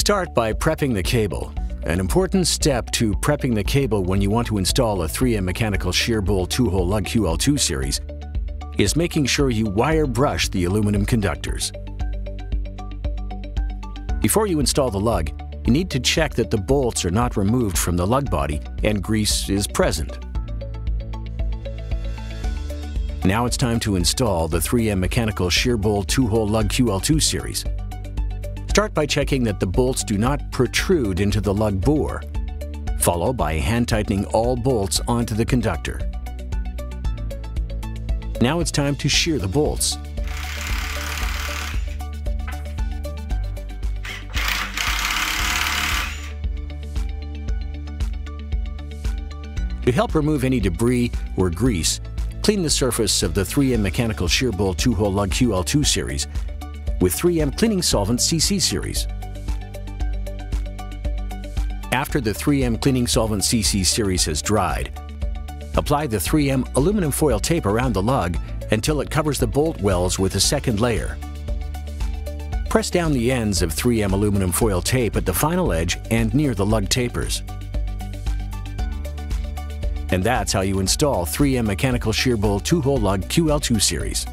Start by prepping the cable. An important step to prepping the cable when you want to install a 3M mechanical shear bowl 2-hole lug QL2 series is making sure you wire brush the aluminum conductors. Before you install the lug, you need to check that the bolts are not removed from the lug body and grease is present. Now it's time to install the 3M mechanical shear bowl 2-hole lug QL2 series. Start by checking that the bolts do not protrude into the lug bore, followed by hand tightening all bolts onto the conductor. Now it's time to shear the bolts. To help remove any debris or grease, clean the surface of the 3M mechanical shear bowl 2-hole lug QL2 series with 3M cleaning solvent CC series. After the 3M cleaning solvent CC series has dried, apply the 3M aluminum foil tape around the lug until it covers the bolt wells with a second layer. Press down the ends of 3M aluminum foil tape at the final edge and near the lug tapers. And that's how you install 3M mechanical shear bowl 2-hole lug QL2 series.